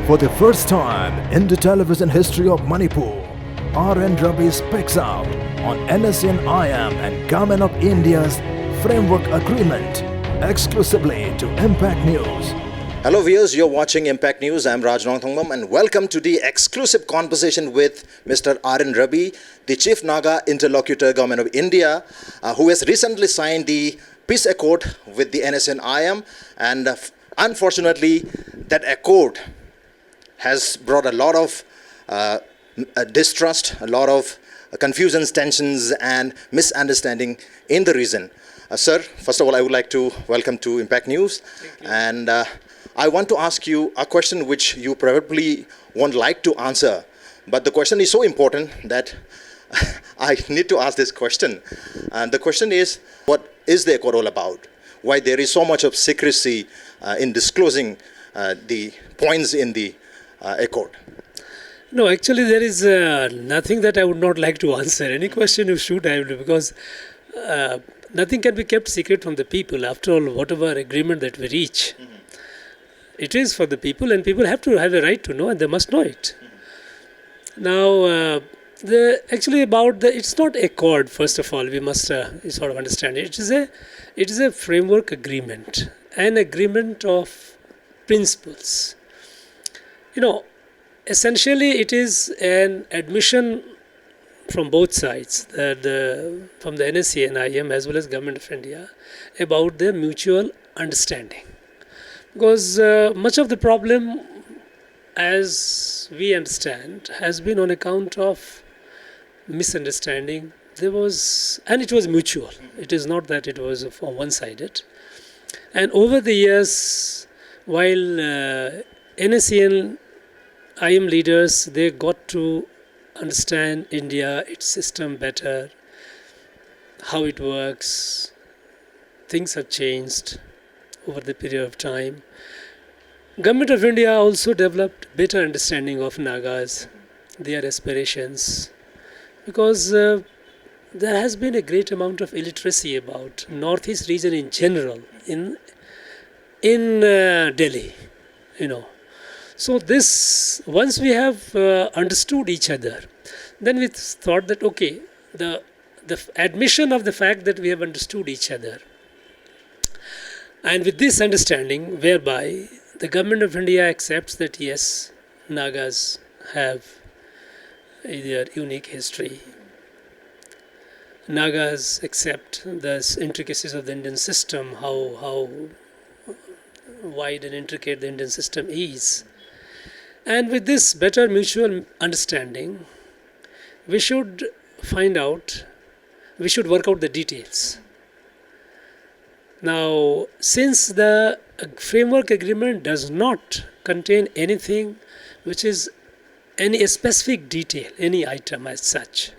For the first time in the television history of Manipur, R.N. Ravi speaks out on NSN-IM and Government of India's Framework Agreement exclusively to Impact News. Hello viewers, you're watching Impact News. I'm Raj Nongthongmam and welcome to the exclusive conversation with Mr. R.N. Ravi, the Chief Naga Interlocutor Government of India, who has recently signed the peace accord with the NSN-IM, and unfortunately that accord has brought a lot of distrust, a lot of confusions, tensions and misunderstanding in the region. Sir, first of all, I would like to welcome to Impact News. And I want to ask you a question which you probably won't like to answer, but the question is so important that I need to ask this question. And the question is, what is the accord all about? Why there is so much of secrecy in disclosing the points in the accord? No, actually there is nothing that I would not like to answer. Any question you shoot, I will, because nothing can be kept secret from the people. After all, whatever agreement that we reach, it is for the people, and people have to have a right to know, and they must know it. Now, it's not accord. First of all, we must sort of understand it. It is a framework agreement, an agreement of principles. Essentially, it is an admission from both sides, from the NSA and IM as well as Government of India, about their mutual understanding. Because much of the problem, as we understand, has been on account of misunderstanding. And it was mutual. It is not that it was one-sided. And over the years, while NSA and IM leaders, they got to understand India, its system better, how it works. Things have changed over the period of time. Government of India also developed better understanding of Nagas, their aspirations, because there has been a great amount of illiteracy about Northeast region in general, in Delhi, So once we have understood each other, then we thought that, okay, the admission of the fact that we have understood each other, and with this understanding, whereby the Government of India accepts that yes, Nagas have their unique history. Nagas accept the intricacies of the Indian system, how wide and intricate the Indian system is. And with this better mutual understanding, we should work out the details. Now, since the framework agreement does not contain anything which is any specific detail, any item as such,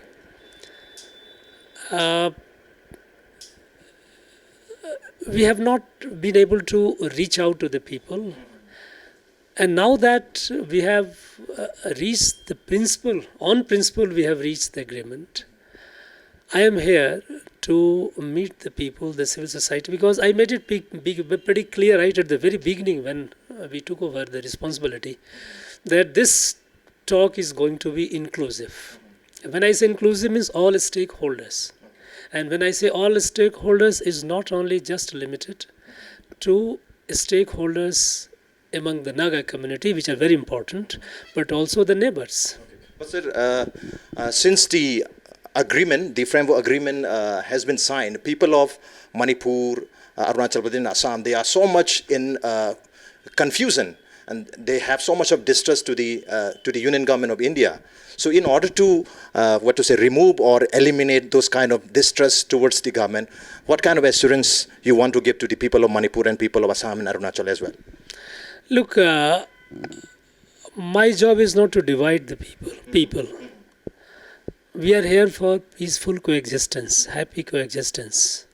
we have not been able to reach out to the people. And now that we have reached the principle, we have reached the agreement, I am here to meet the people, the civil society, because I made it pretty clear right at the very beginning when we took over the responsibility that this talk is going to be inclusive. When I say inclusive, means all stakeholders. And when I say all stakeholders, is not only just limited to stakeholders among the Naga community, which are very important, but also the neighbors. But sir, since the framework agreement has been signed, people of Manipur, Arunachal Pradesh, Assam, they are so much in confusion, and they have so much of distrust to the Union Government of India. So in order to remove or eliminate those kind of distrust towards the government, what kind of assurance you want to give to the people of Manipur and people of Assam and Arunachal as well? Look, my job is not to divide the people. We are here for peaceful coexistence, happy coexistence.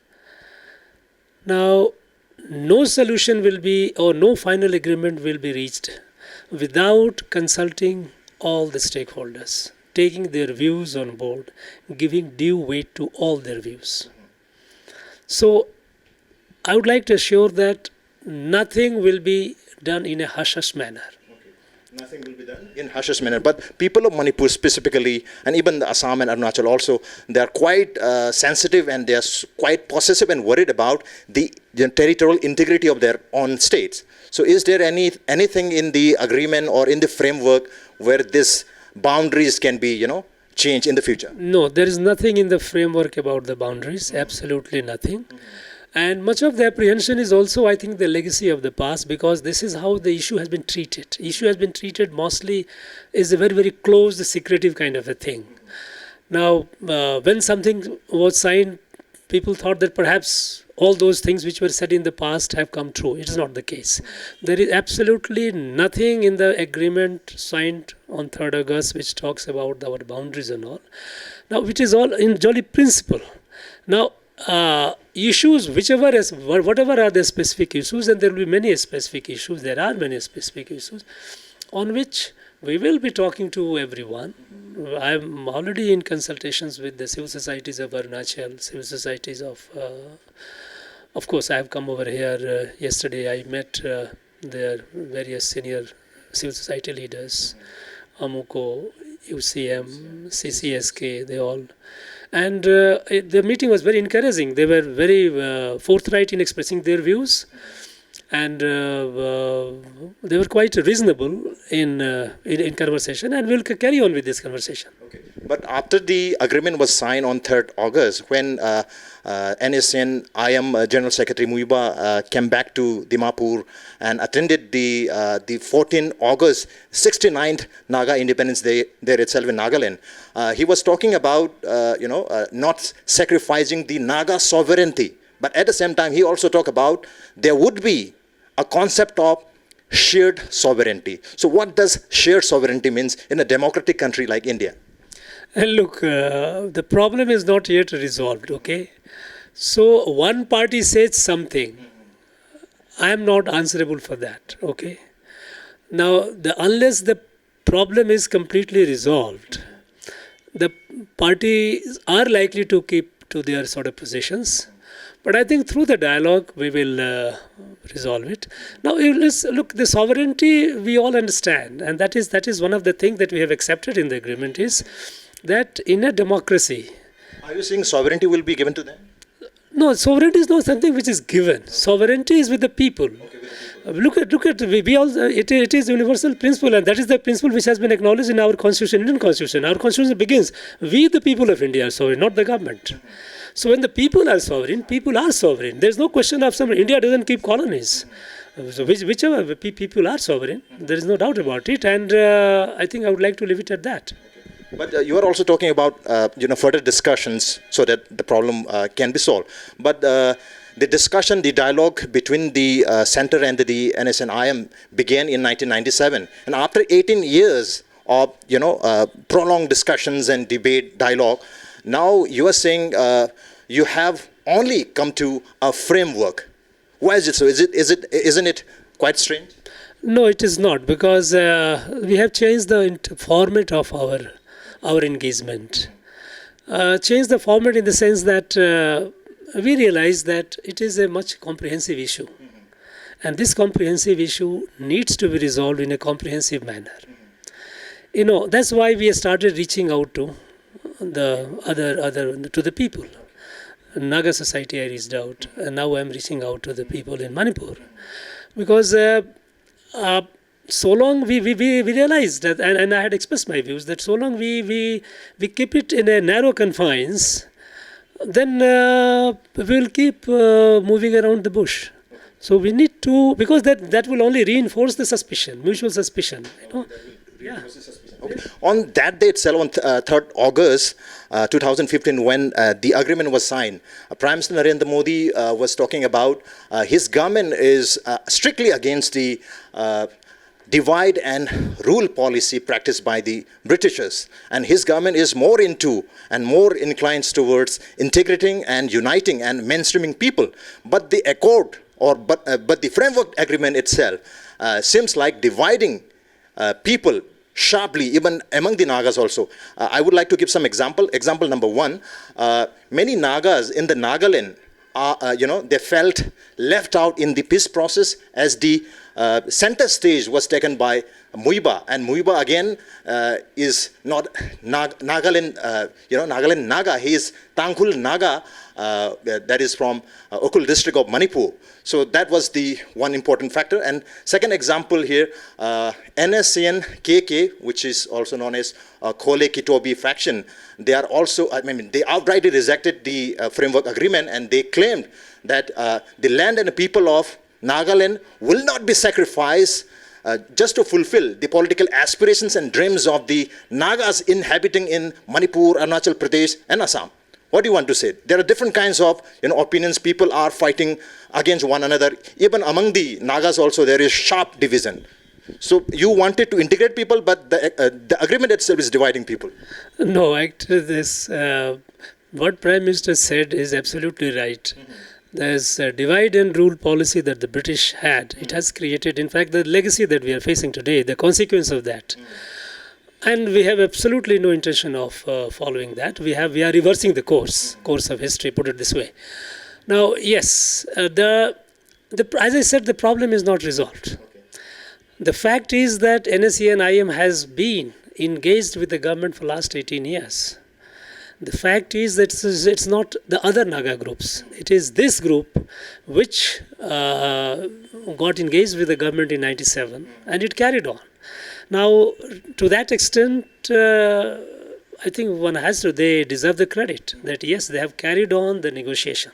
Now, no solution will be, or no final agreement will be reached without consulting all the stakeholders, taking their views on board, giving due weight to all their views. So, I would like to assure that nothing will be done in a hush-hush manner. Nothing will be done in hush manner. But people of Manipur specifically, and even the Assam and Arunachal also, they are quite sensitive and they are quite possessive and worried about the territorial integrity of their own states. So is there anything in the agreement or in the framework where this boundaries can be, changed in the future? No, there is nothing in the framework about the boundaries, absolutely nothing. And much of the apprehension is also, I think, the legacy of the past, because this is how the issue has been treated. Issue has been treated mostly is a very, very closed, secretive kind of a thing. Now, when something was signed, people thought that perhaps all those things which were said in the past have come true. It is not the case. There is absolutely nothing in the agreement signed on 3rd August which talks about our boundaries and all. Now, which is all in jolly principle. Now, issues, whatever are the specific issues, and there will be many specific issues, there are many specific issues on which we will be talking to everyone. I am already in consultations with the civil societies of Arunachal, civil societies of course I have come over here yesterday. I met their various senior civil society leaders, AMUCO, UCM, CCSK, they all. And the meeting was very encouraging. They were very forthright in expressing their views, and they were quite reasonable in conversation, and we'll carry on with this conversation. Okay. But after the agreement was signed on 3rd August, when NSN IM General Secretary Muiba came back to Dimapur and attended the 14 August 69th Naga Independence Day there itself in Nagaland, he was talking about not sacrificing the Naga sovereignty. But at the same time, he also talked about there would be a concept of shared sovereignty. So what does shared sovereignty means in a democratic country like India? And look, the problem is not yet resolved, okay? So one party says something. I am not answerable for that, okay? Now, unless the problem is completely resolved, the parties are likely to keep to their sort of positions. But I think through the dialogue, we will resolve it. Now, look, the sovereignty we all understand, and that is one of the things that we have accepted in the agreement is that in a democracy. Are you saying sovereignty will be given to them? No, sovereignty is not something which is given. Sovereignty is with the people. Look at we all. It is universal principle, and that is the principle which has been acknowledged in our constitution, Indian constitution. Our constitution begins, we the people of India are sovereign, not the government. So when the people are sovereign, people are sovereign. There is no question of sovereign. India doesn't keep colonies. So whichever people are sovereign, there is no doubt about it, and I think I would like to leave it at that. But you are also talking about further discussions so that the problem can be solved. But the discussion, the dialogue between the center and the NSNIM began in 1997, and after 18 years of prolonged discussions and debate, dialogue, now you are saying you have only come to a framework. Why is it so? Isn't it quite strange? No, it is not, because we have changed the format of our engagement. Changed the format in the sense that we realize that it is a much comprehensive issue. And this comprehensive issue needs to be resolved in a comprehensive manner. That's why we started reaching out to to the people. Naga society I reached out, and now I am reaching out to the people in Manipur. Because so long we realized that, and I had expressed my views, that so long we keep it in a narrow confines, then we will keep moving around the bush. So we need to, because that will only reinforce the suspicion, mutual suspicion. Yeah. Okay. On that day itself, on 3rd August 2015, when the agreement was signed, Prime Minister Narendra Modi was talking about his government is strictly against the divide and rule policy practiced by the Britishers, and his government is more into and more inclined towards integrating and uniting and mainstreaming people. But the accord, but the framework agreement itself seems like dividing people sharply, even among the Nagas also. I would like to give some example. Example number one: many Nagas in the Nagaland, they felt left out in the peace process, as the center stage was taken by Muiba, and Muiba again is not Nagaland, Nagaland Naga. He is Tangkhul Naga, that is from Ukul district of Manipur. So that was the one important factor. And second example here, NSCN KK, which is also known as Khole Kitobi faction, they are also, they outrightly rejected the framework agreement, and they claimed that the land and the people of Nagaland will not be sacrificed just to fulfill the political aspirations and dreams of the Nagas inhabiting in Manipur, Arunachal Pradesh, and Assam. What do you want to say? There are different kinds of opinions. People are fighting against one another. Even among the Nagas also there is sharp division. So you wanted to integrate people, but the agreement itself is dividing people. No, actually what Prime Minister said is absolutely right. Mm-hmm. There's a divide and rule policy that the British had. It has created, in fact, the legacy that we are facing today, the consequence of that. And we have absolutely no intention of following that. We are reversing the course of history, put it this way. Now, yes, as I said, the problem is not resolved. The fact is that NSE and IM has been engaged with the government for the last 18 years. The fact is that it's not the other Naga groups. It is this group which got engaged with the government in 97, and it carried on. Now, to that extent, I think they deserve the credit that yes, they have carried on the negotiation.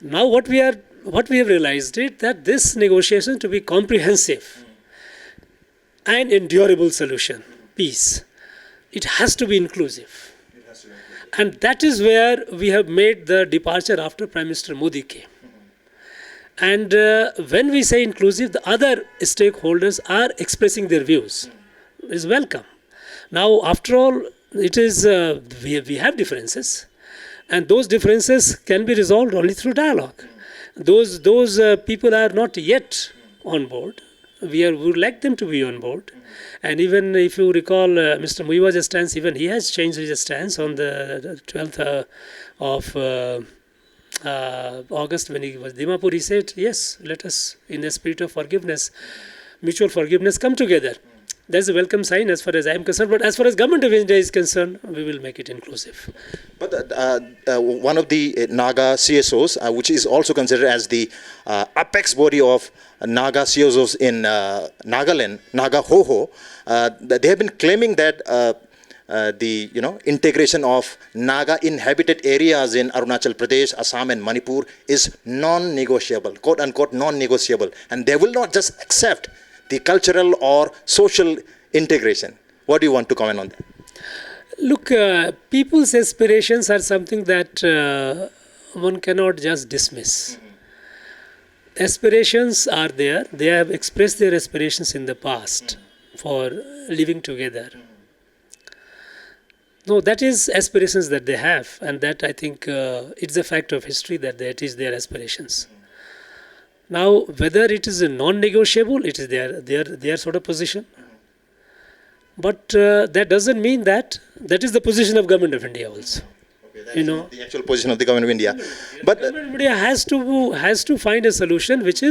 Now, what we have realized is that this negotiation to be comprehensive and endurable solution, peace, it has to be inclusive. And that is where we have made the departure after Prime Minister Modi came. And when we say inclusive, the other stakeholders are expressing their views. It's welcome. Now, after all, it is we have differences, and those differences can be resolved only through dialogue. Those people are not yet on board. We would like them to be on board. And even if you recall Mr. Muiwa's stance, even he has changed his stance on the 12th of August when he was Dimapur. He said, yes, let us, in the spirit of forgiveness, mutual forgiveness, come together. That's a welcome sign as far as I am concerned. But as far as Government of India is concerned, we will make it inclusive. But one of the Naga CSOs, which is also considered as the apex body of Naga CSOs in Nagaland, Naga Hoho, they have been claiming that the integration of Naga inhabited areas in Arunachal Pradesh, Assam, and Manipur is non-negotiable, quote unquote non-negotiable, and they will not just accept the cultural or social integration. What do you want to comment on that? Look, people's aspirations are something that one cannot just dismiss. Aspirations are there. They have expressed their aspirations in the past for living together. No, that is aspirations that they have, and that I think it's a fact of history that it is their aspirations. Now, whether it is a non-negotiable, it is their sort of position. But that doesn't mean that is the position of Government of India also. Okay, the actual position of the Government of India. But Government of India has to find a solution which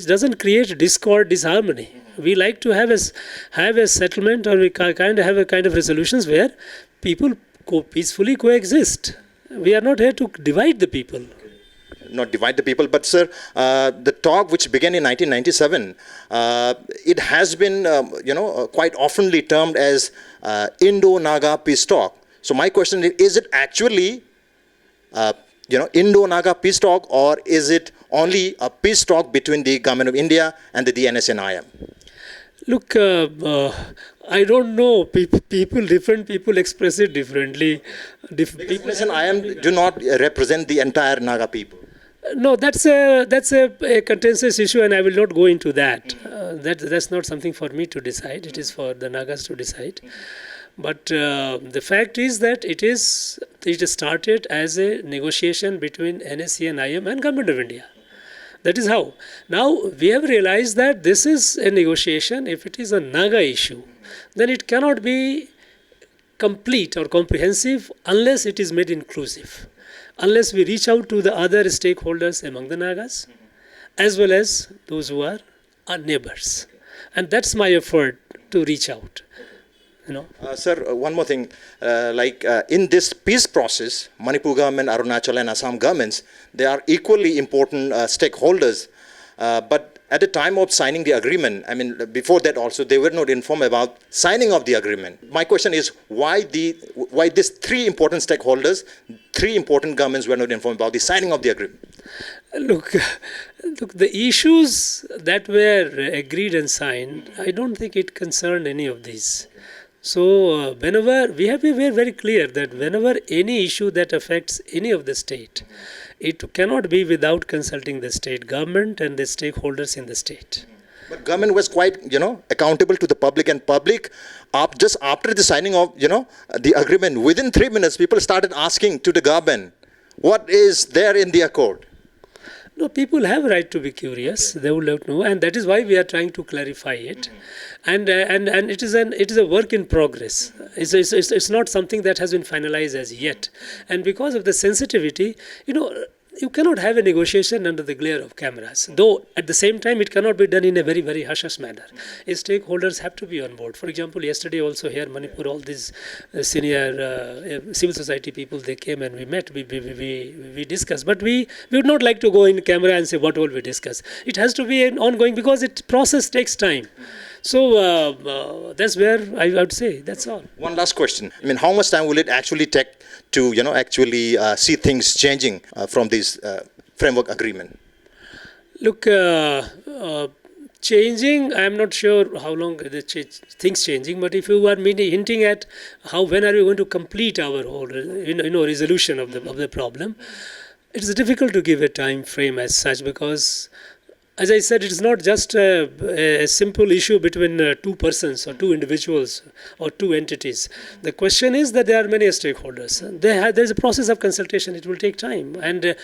doesn't create discord, disharmony. We like to have a settlement, or we kind of have a kind of resolutions where people peacefully coexist. We are not here to divide the people. Not divide the people, but sir, the talk which began in 1997, it has been, quite oftenly termed as Indo-Naga peace talk. So my question is it actually, Indo-Naga peace talk, or is it only a peace talk between the Government of India and the DNSNIM? Look, I don't know. Different people express it differently. DNSNIM do not represent the entire Naga people. No, that's a contentious issue, and I will not go into that. That's not something for me to decide. It is for the Nagas to decide. But the fact is that it started as a negotiation between NSE and IM and Government of India. That is how. Now we have realized that this is a negotiation. If it is a Naga issue, then it cannot be complete or comprehensive unless it is made inclusive. Unless we reach out to the other stakeholders among the Nagas, as well as those who are our neighbors. And that's my effort to reach out. You know. Sir, one more thing. In this peace process, Manipur government, Arunachal and Assam governments, they are equally important stakeholders. But at the time of signing the agreement, I mean, before that also, they were not informed about signing of the agreement. My question is, why these three important stakeholders, three important governments were not informed about the signing of the agreement? Look, the issues that were agreed and signed, I don't think it concerned any of these. So whenever we have been very clear that whenever any issue that affects any of the state, it cannot be without consulting the state government and the stakeholders in the state. But government was quite, accountable to the public, and public, just after the signing of, the agreement, within 3 minutes, people started asking to the government, what is there in the accord? No, people have a right to be curious. They would love to know, and that is why we are trying to clarify it. And it is a work in progress. It's not something that has been finalized as yet. And because of the sensitivity, you cannot have a negotiation under the glare of cameras. Though at the same time, it cannot be done in a very, very hush-hush manner. Stakeholders have to be on board. For example, yesterday also here, Manipur, all these senior civil society people, they came and we met, we discussed. But we would not like to go in camera and say what will we discuss. It has to be an ongoing, because it process takes time. So that's where I would say, that's all. One last question. I mean, how much time will it actually take to, actually see things changing from this framework agreement? Look, changing, I'm not sure how long things changing, but if you are hinting at when are you going to complete our whole, resolution of the problem, it is difficult to give a time frame as such, because as I said, it is not just a simple issue between two persons or two individuals or two entities. The question is that there are many stakeholders. There is a process of consultation. It will take time. And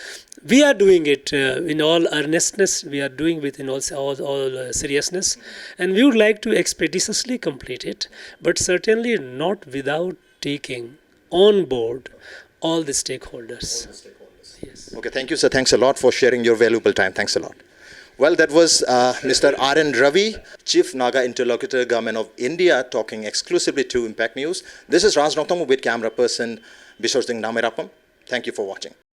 we are doing it in all earnestness. We are doing it in all seriousness. And we would like to expeditiously complete it, but certainly not without taking on board all the stakeholders. Yes. Okay, thank you, sir. Thanks a lot for sharing your valuable time. Thanks a lot. Well, that was Mr. Ravi, Chief Naga Interlocutor, Government of India, talking exclusively to Impact News. This is Raj Noktamu with camera person Bishor Singh Namerapam. Thank you for watching.